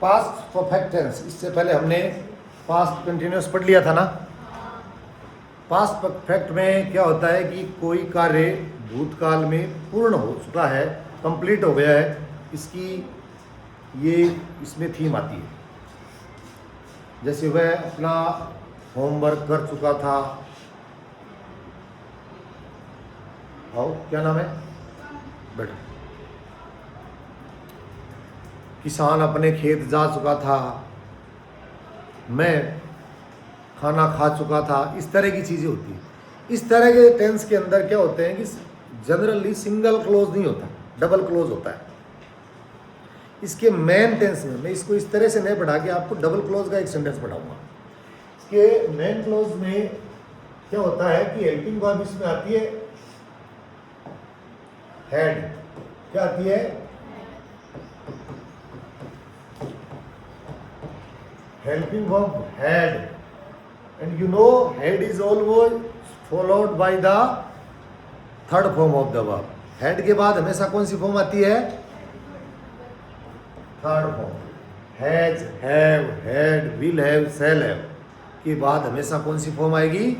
Past perfect tense, इससे पहले हमने पास्ट कंटिन्यूअस पढ़ लिया था ना। पास्ट परफेक्ट में क्या होता है कि कोई कार्य भूतकाल में पूर्ण हो चुका है, कंप्लीट हो गया है, इसकी ये इसमें थीम आती है। जैसे वह अपना होमवर्क कर चुका था, आओ क्या नाम है बेटा, किसान अपने खेत जा चुका था, मैं खाना खा चुका था, इस तरह की चीज़ें होती हैं। इस तरह के टेंस के अंदर क्या होते हैं कि जनरली सिंगल क्लोज नहीं होता, डबल क्लोज होता है। इसके मेन टेंस में मैं इसको इस तरह से नहीं पढ़ा कि आपको डबल क्लोज का एक सेंटेंस पढ़ाऊंगा। इसके मेन क्लोज में क्या होता है कि हेल्पिंग वर्ब इसमें आती है हैड, क्या आती है helping verb had, and you know had is always followed by the third form of the verb. Had के बाद हमेशा कौन सी फॉर्म आती है? Third form. Has, have, had, will have, shall have के बाद हमेशा कौन सी फॉर्म आएगी?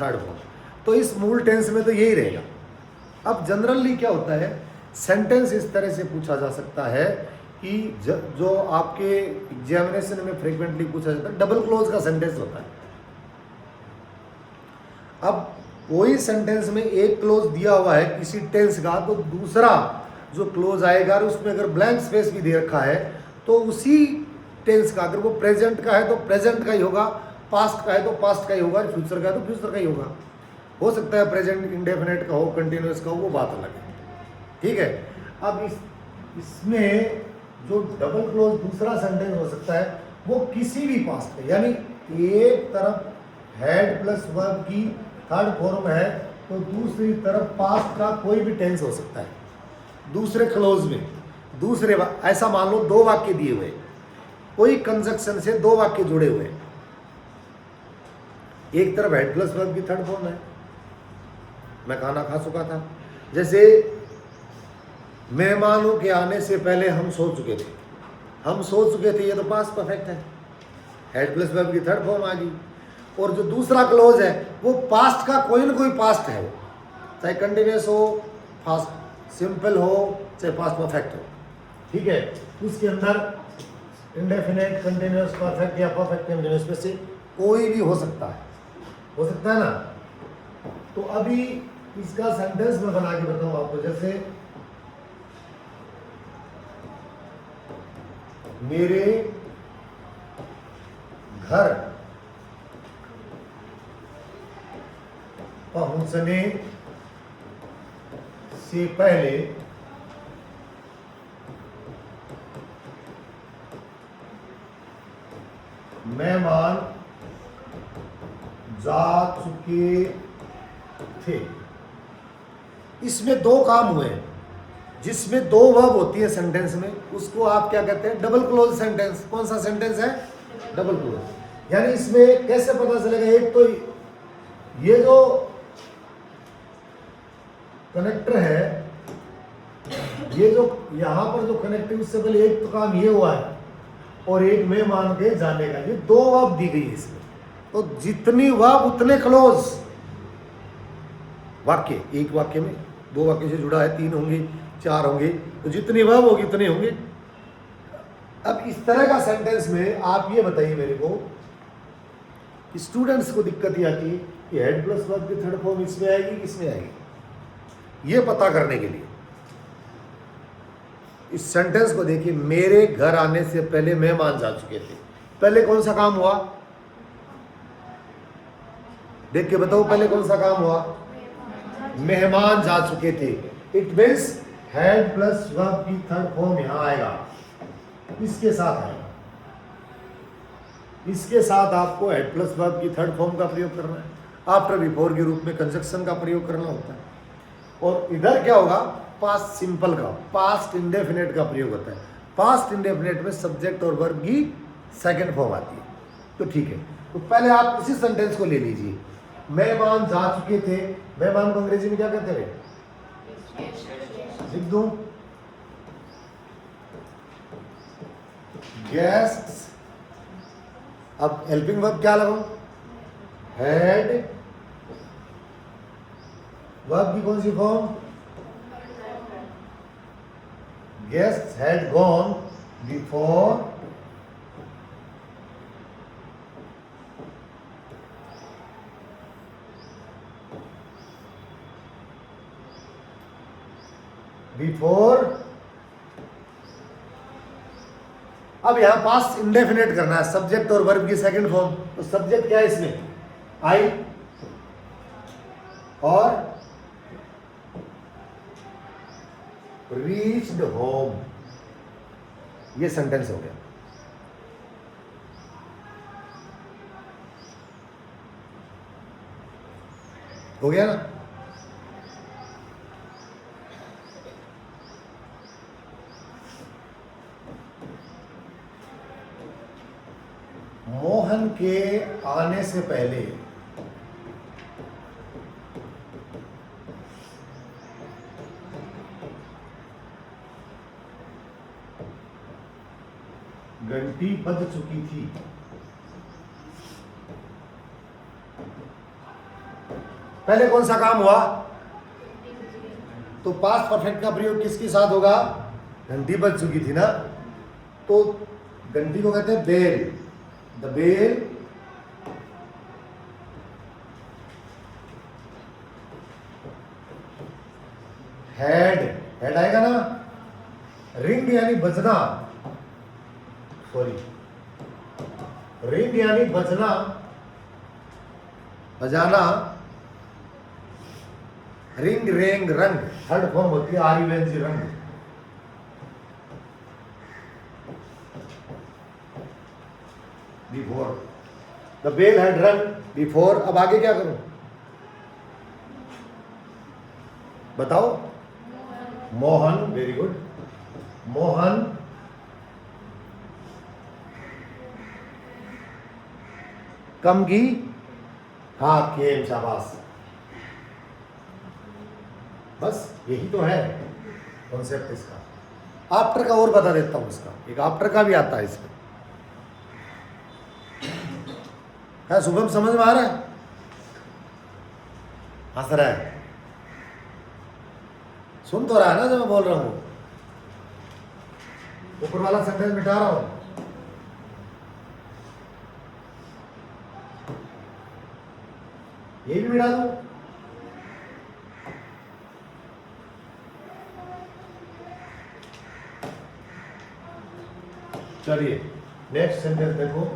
Third form. तो इस मूल टेंस में तो यही रहेगा। अब जनरली क्या होता है, सेंटेंस इस तरह से पूछा जा सकता है कि जो आपके एग्जामिनेशन में फ्रीक्वेंटली पूछा जाता है, डबल क्लोज का सेंटेंस होता है। अब कोई सेंटेंस में एक क्लोज दिया हुआ है किसी टेंस का, तो दूसरा जो क्लोज आएगा उसमें अगर ब्लैंक स्पेस भी दे रखा है तो उसी टेंस का, अगर वो प्रेजेंट का है तो प्रेजेंट का ही होगा, पास्ट का है तो पास्ट का ही होगा, फ्यूचर का है तो फ्यूचर का ही होगा। हो सकता है प्रेजेंट इंडेफिनेट का हो, कंटिन्यूअस का हो, वो बात अलग है, ठीक है। अब इसमें जो डबल क्लोज दूसरा सेंटेंस हो सकता है वो किसी भी पास्ट का, यानी एक तरफ हैड प्लस वर्ब की थर्ड फॉर्म है तो दूसरी तरफ पास्ट का कोई भी टेंस हो सकता है। दूसरे क्लोज में दूसरे ऐसा मान लो दो वाक्य दिए हुए, कोई कंजक्शन से दो वाक्य जुड़े हुए, एक तरफ हैड प्लस वर्ब की थर्ड फॉर्म है, मैं खाना खा चुका था, जैसे मेहमानों के आने से पहले हम सो चुके थे, हम सो चुके थे, ये तो पास्ट परफेक्ट है, हैड प्लस वर्ब की थर्ड फॉर्म आ गई। और जो दूसरा क्लोज है वो पास्ट का कोई ना कोई पास्ट है, वो चाहे कंटिन्यूअस हो, पास्ट सिंपल हो, चाहे पास्ट परफेक्ट हो, ठीक है। उसके अंदर इंडेफिनेट, कंटिन्यूअस, परफेक्ट या परफेक्ट कंटिन्यूअस में से कोई भी हो सकता है ना। तो अभी इसका सेंटेंस में बना के बताऊं आपको, जैसे मेरे घर पहुंचने से पहले मेहमान जा चुके थे। इसमें दो काम हुए, जिसमें दो वर्ब होती है सेंटेंस में, उसको आप क्या कहते हैं? Double clause sentence. कौन सा सेंटेंस है? Double close. यानी इसमें कैसे पता चलेगा? एक तो ये जो कनेक्टर है, ये जो यहां पर जो कनेक्टिव, उससे पहले एक तो काम ये हुआ है और एक मेहमान के जाने का, ये दो वर्ब दी गई है इसमें। तो जितनी वर्ब उतने क्लोज वाक्य, एक वाक्य में दो वाक्य से जुड़ा है, तीन होंगे, चार होंगे, तो जितनी वर्ब होगी उतने होंगे। अब इस तरह का सेंटेंस में आप ये बताइए मेरे को, स्टूडेंट्स को दिक्कत ये आती है कि हेड प्लस वर्ब की थर्ड फॉर्म इसमें आएगी, किसमें आएगी, ये पता करने के लिए इस सेंटेंस को देखिए। मेरे घर आने से पहले मेहमान जा चुके थे, पहले कौन सा काम हुआ? देख के बताओ, पहले कौन सा काम हुआ? मेहमान जा चुके थे। It means had plus verb की थर्ड फॉर्म यहां आएगा, इसके साथ आएगा, इसके साथ आपको हैड प्लस वर्ब की थर्ड फॉर्म का प्रयोग करना है, आफ्टर बिफोर के रूप में कंजक्शन का प्रयोग करना होता है। और इधर क्या होगा? पास्ट सिंपल का, पास्ट इंडेफिनेट का प्रयोग होता है। पास्ट इंडेफिनेट में सब्जेक्ट और वर्ब की सेकंड फॉर्म आती है। तो ठीक है, तो पहले आप उसी सेंटेंस को ले लीजिए, मेहमान जा चुके थे। मेहमान को अंग्रेजी में क्या कहते हैं? लिख दूं, गेस्ट्स, अब हेल्पिंग वर्ब क्या लगाऊं? हैड, वर्ब की कौन सी form? Guests had gone before अब यहां पास इंडेफिनेट करना है, सब्जेक्ट और वर्ब की सेकंड फॉर्म। तो सब्जेक्ट क्या है इसमें? आई, और रीच्ड होम, ये सेंटेंस हो गया। हो गया ना? मोहन के आने से पहले घंटी बज चुकी थी। पहले कौन सा काम हुआ? तो पास्ट परफेक्ट का प्रयोग किसके साथ होगा? घंटी बज चुकी थी ना, तो घंटी को कहते हैं बेल। द बेल हैड आएगा ना, रिंग यानी बजना, सॉरी रिंग यानी बजना, बजाना, रिंग रेंग रंग, थर्ड फॉर्म होती है R U N G, rung. Before, the bell had run before. अब आगे क्या करूं बताओ? Mohan, very good, Mohan come की, हाँ केम, शाबाश। बस यही तो है कॉन्सेप्ट इसका। आफ्टर का और बता देता हूं, इसका एक आफ्टर का भी आता है इसमें। है शुभम, समझ में आ रहा है? हंस रहा है, सुन तो रहा है ना जो मैं बोल रहा हूं? ऊपर वाला सेंटेंस मिटा रहा हूं। ये भी मिटा दूं? चलिए नेक्स्ट सेंटेंस देखो।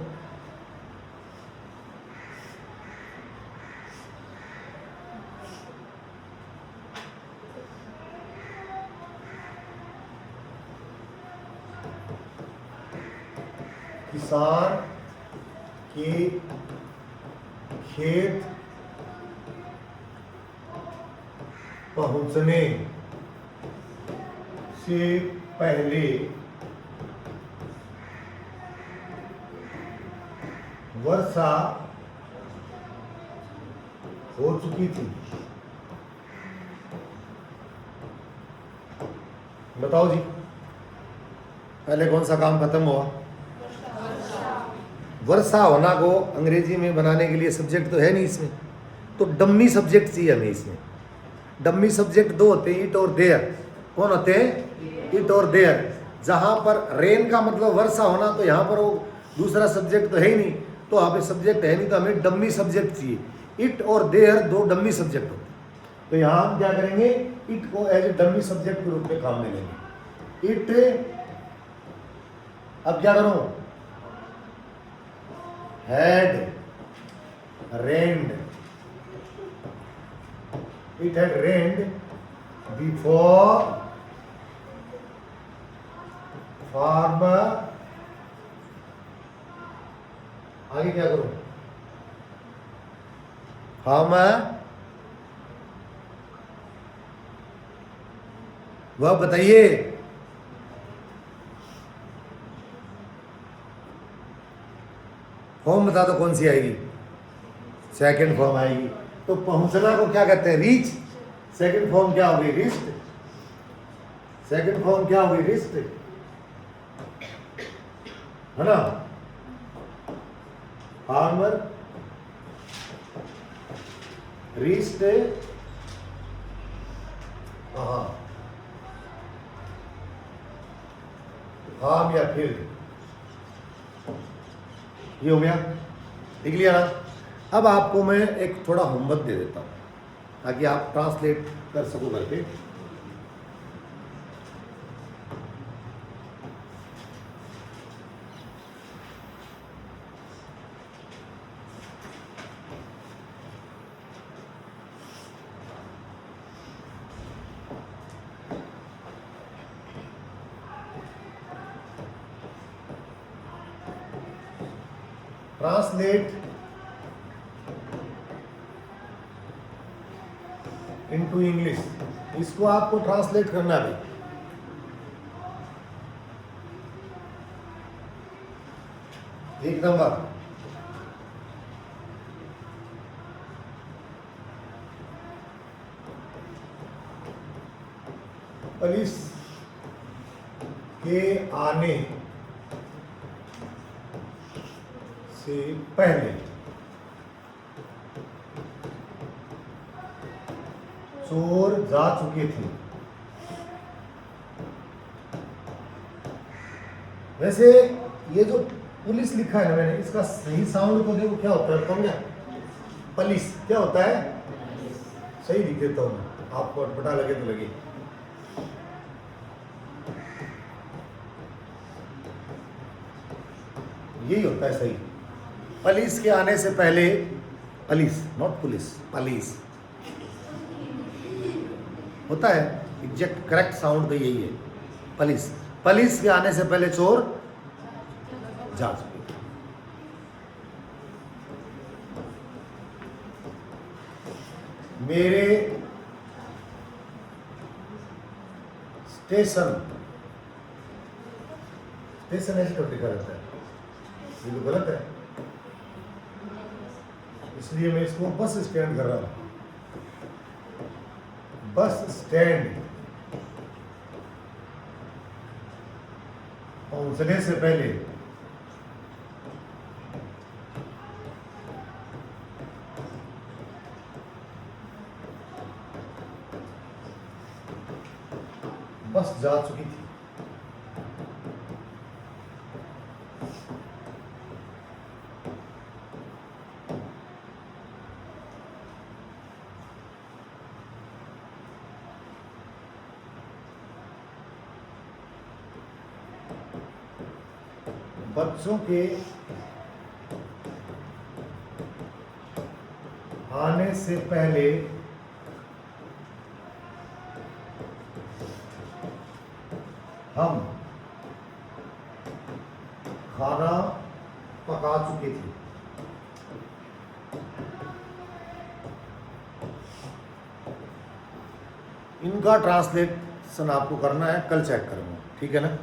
किसान के खेत पहुंचने से पहले वर्षा हो चुकी थी। बताओ जी, पहले कौन सा काम खत्म हुआ? वर्षा होना को अंग्रेजी में बनाने के लिए सब्जेक्ट तो है नहीं इसमें, तो डम्मी सब्जेक्ट चाहिए हमें इसमें। डम्मी सब्जेक्ट दो होते हैं, इट और देयर। कौन होते हैं? इट और देयर। जहां पर रेन का मतलब वर्षा होना, तो यहाँ पर वो दूसरा सब्जेक्ट तो है ही नहीं, तो यहाँ पे सब्जेक्ट है नहीं, तो हमें डम्मी सब्जेक्ट चाहिए। इट और देयर दो डम्मी सब्जेक्ट होते हैं, तो यहाँ हम क्या करेंगे? इट को एज ए डम्मी सब्जेक्ट के रूप में काम में लेंगे। इट, अब क्या करूं? Had rained, it had rained before farmer. आगे क्या करूं? फार्मर, वह बताइए। फॉर्म बता दो कौन सी आएगी? सेकंड फॉर्म आएगी। तो पहुंचना को क्या कहते हैं? रीच। सेकंड फॉर्म क्या होगी? रिस्ट। सेकंड फॉर्म क्या होगी? रिस्ट। है ना, फार्मर रीच्ड फार्म या फील्ड, ये हो गया, लिख लिया ना। अब आपको मैं एक थोड़ा होमवर्क दे देता हूं ताकि आप ट्रांसलेट कर सको करके। ट्रांसलेट इनटू इंग्लिश, इसको आपको ट्रांसलेट करना है। एक नंबर, पुलिस के आने से पहले चोर जा चुके थे। वैसे ये जो पुलिस लिखा है ना मैंने, इसका सही साउंड को देखो क्या होता है, कौन क्या पुलिस क्या होता है, सही लिख देता हूं मैं, आपको अटपटा लगे तो लगे। यही होता है सही, पुलिस के आने से पहले, पुलिस नॉट पुलिस, पुलिस होता है, एग्जैक्ट करेक्ट साउंड तो यही है, पुलिस। पुलिस के आने से पहले चोर जा चुके। मेरे स्टेशन, स्टेशन ऐसे तो लिखा रहता है, ये तो गलत है, इसलिए मैं इसको बस स्टैंड कर रहा हूं। बस स्टैंड पहुंचने से पहले बस जा चुकी थी। बच्चों के आने से पहले हम खाना पका चुके थे। इनका ट्रांसलेशन आपको करना है, कल चेक करूंगा, ठीक है ना।